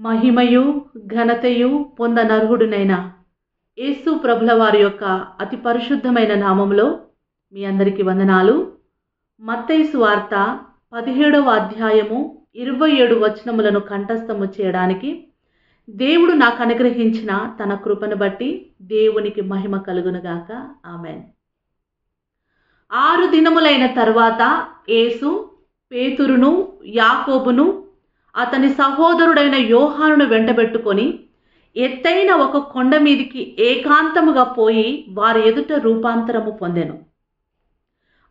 మహిమయు ఘనతయు పొందనర్హుడునైన యేసు ప్రభుల వారి యొక్క అతి పరిశుద్ధమైన నామములో మీ అందరికీ వందనాలు. మత్తయి సువార్త 17వ అధ్యాయము 27 వచనములను కంఠస్థము చేయడానికి దేవుడు నాకు అనుగ్రహించిన తన కృపను బట్టి దేవునికి మహిమ కలుగునుగాక. ఆమెన్. 6 దినములైన తర్వాత యేసు పేతురును, యాకోబును, అతని సహోదరుడైన యోహానును వెంటబెట్టుకొని ఎత్తైన ఒక కొండ మీదికి ఏకాంతముగా పోయి వారి ఎదుట రూపాంతరము పొందెను.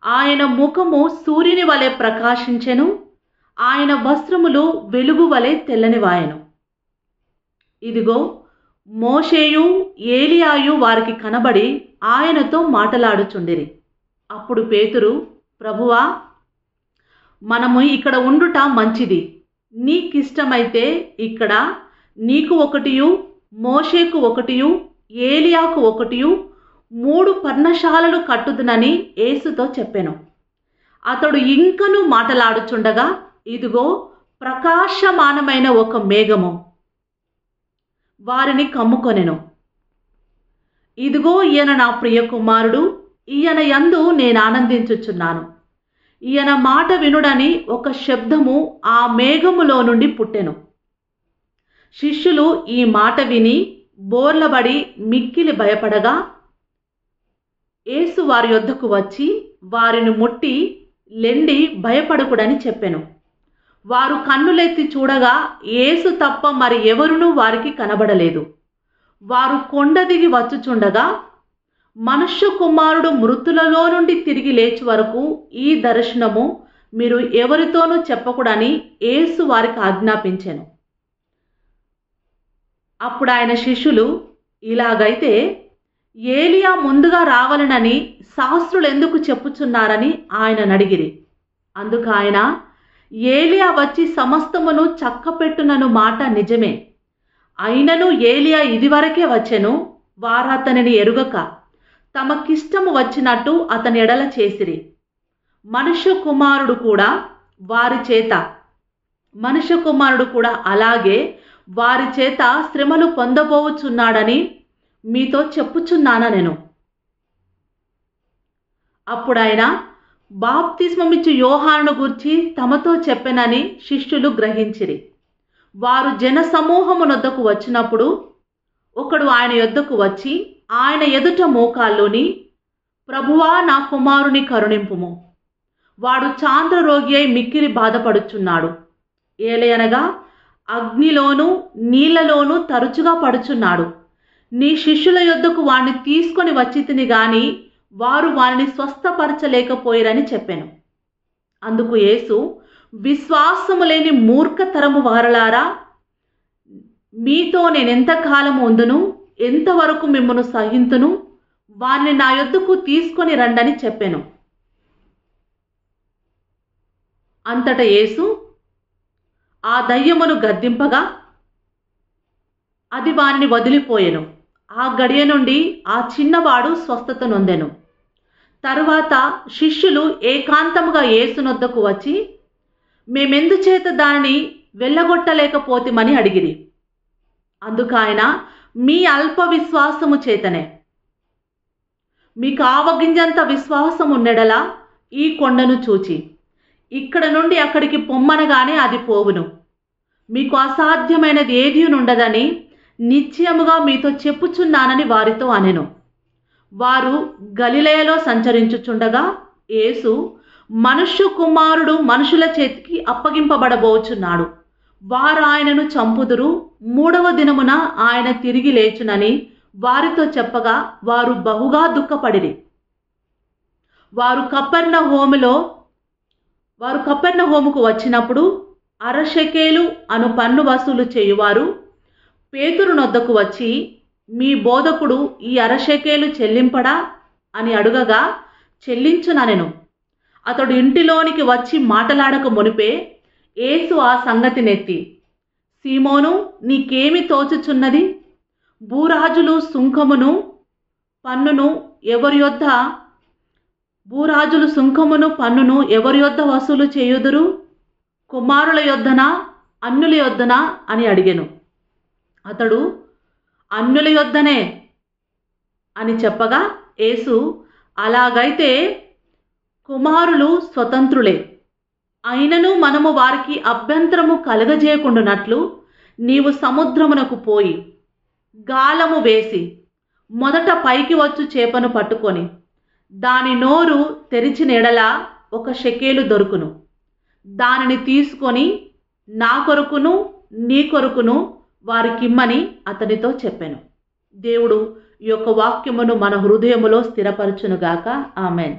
ఆయన ముఖము సూర్యుని వలె ప్రకాశించెను, ఆయన వస్త్రములు వెలుగు వలె తెల్లనివాయెను. ఇదిగో, మోషేయు ఏలియాయు వారికి కనబడి ఆయనతో మాటలాడుచుండిరి. అప్పుడు పేతురు, ప్రభువా, మనము ఇక్కడ ఉండుట మంచిది. నీకిష్టమైతే ఇక్కడ నీకు ఒకటియు, మోషేకు ఒకటియు, ఏలియాకు ఒకటియు 3 పర్ణశాలలు కట్టుదునని యేసుతో చెప్పెను. అతడు ఇంకను మాటలాడుచుండగా ఇదిగో, ప్రకాశమానమైన ఒక మేఘము వారిని కమ్ముకొనెను. ఇదిగో, ఈయన నా ప్రియ కుమారుడు, ఈయన యందు నేను ఆనందించుచున్నాను. ఈయన మాట వినుడని ఒక శబ్దము ఆ మేఘములో నుండి పుట్టెను. శిష్యులు ఈ మాట విని బోర్లబడి మిక్కిలి భయపడగా యేసు వారి యొద్దకు వచ్చి వారిని ముట్టి, లెండి, భయపడకుడని చెప్పెను. వారు కన్నులెత్తి చూడగా యేసు తప్ప మరి ఎవరునూ వారికి కనబడలేదు. వారు కొండ దిగి వచ్చుచుండగా, మనుష్య కుమారుడు మృతులలో నుండి తిరిగి లేచి వరకు ఈ దర్శనము మీరు ఎవరితోనూ చెప్పకూడని యేసు వారికి ఆజ్ఞాపించెను. అప్పుడు ఆయన శిష్యులు, ఇలాగైతే ఏలియా ముందుగా రావాలనని శాస్త్రులు ఎందుకు చెప్పుచున్నారని ఆయనను అడిగిరి. అందుకు ఆయన, ఏలియా వచ్చి సమస్తమును చక్కపెట్టునను మాట నిజమే. అయినను ఏలియా ఇదివరకే వచ్చెను, వారతనిని ఎరుగక తమకిష్టము వచ్చినట్టు అతని ఎడల చేసిరి. మనుష్య కుమారుడు కూడా అలాగే వారి చేత శ్రమలు పొందబోచున్నాడని మీతో చెప్పుచున్నానా నేను. అప్పుడు ఆయన బాప్తిస్మమిచ్చు యోహానును గూర్చి తమతో చెప్పెనని శిష్యులు గ్రహించిరి. వారు జనసమూహమునొద్దకు వచ్చినప్పుడు ఒకడు ఆయన యొద్దకు వచ్చి ఆయన ఎదుట మోకాల్లోని, ప్రభువా, నా కుమారుని కరుణింపుము, వాడు చాంద్రరోగి అయి మిక్కిలి బాధపడుచున్నాడు. ఏలయనగా అగ్నిలోనూ నీళ్లలోనూ తరచుగా పడుచున్నాడు. నీ శిష్యుల యొద్దకు వాణ్ణి తీసుకొని వచ్చితిని గాని వారు వారిని స్వస్థపరచలేకపోయిరని చెప్పెను. అందుకు యేసు, విశ్వాసము లేని మూర్ఖతరము వారలారా, మీతో నేనెంతకాలము ఉందును, ఎంతవరకు మిమ్మును సహింతును, వారిని నా యొద్దకు తీసుకొని రండని చెప్పెను. అంతట యేసు ఆ దయ్యమును గద్దింపగా అది వారిని వదిలిపోయెను. ఆ గడియ నుండి ఆ చిన్నవాడు స్వస్థత నొందెను. తరువాత శిష్యులు ఏకాంతముగా యేసునొద్దకు వచ్చి, మేమెందుచేత దానిని వెళ్ళగొట్టలేకపోతేమని అడిగిరి. అందుకు ఆయన, మీ అల్ప విశ్వాసము చేతనే. మీకు ఆవగింజంత విశ్వాసము ఉండెడలా ఈ కొండను చూచి ఇక్కడ నుండి అక్కడికి పొమ్మనగానే అది పోవును. మీకు అసాధ్యమైనది ఏదీ ఉండదని నిశ్చయముగా మీతో చెప్పుచున్నానని వారితో అనెను. వారు గలిలయలో సంచరించుచుండగా యేసు, మనుష్య కుమారుడు మనుషుల చేతికి అప్పగింపబడబోచున్నాడు, వారు ఆయనను చంపుదురు, 3వ దినమున ఆయన తిరిగి లేచునని వారితో చెప్పగా వారు బహుగా దుఃఖపడిరి. వారు కపెర్నహూముకు వచ్చినప్పుడు 1/2 షెకెలు అను పన్ను వసూలు చేయువారు పేతురునొద్దకు వచ్చి, మీ బోధకుడు ఈ 1/2 షెకెలు చెల్లింపడా అని అడుగగా, చెల్లించుననెను. అతడు ఇంటిలోనికి వచ్చి మాటలాడక మునిపే యేసు ఆ సంగతినెత్తి, సీమోను, నీకేమి తోచుచున్నది? భూరాజులు సుంకమును పన్నును ఎవరి యొద్ద వసూలు చేయుదురు? కుమారుల యొద్దనా, అన్యుల యొద్దనా అని అడిగెను. అతడు అన్యుల యొద్దనే అని చెప్పగా యేసు, అలాగైతే కుమారులు స్వతంత్రులే, అయినను మనము వారికి అభ్యంతరము కలగజేయకుండానట్లు నీవు సముద్రమునకు పోయి గాలము వేసి మొదట పైకి వచ్చు చేపను పట్టుకొని దాని నోరు తెరిచిన ఎడల 1 షెకెలు దొరుకును. దానిని తీసుకొని నా కొరకును నీ కొరకును వారికిమ్మని అతనితో చెప్పాను. దేవుడు ఈ యొక్క వాక్యమును మన హృదయములో స్థిరపరచునుగాక. ఆమెన్.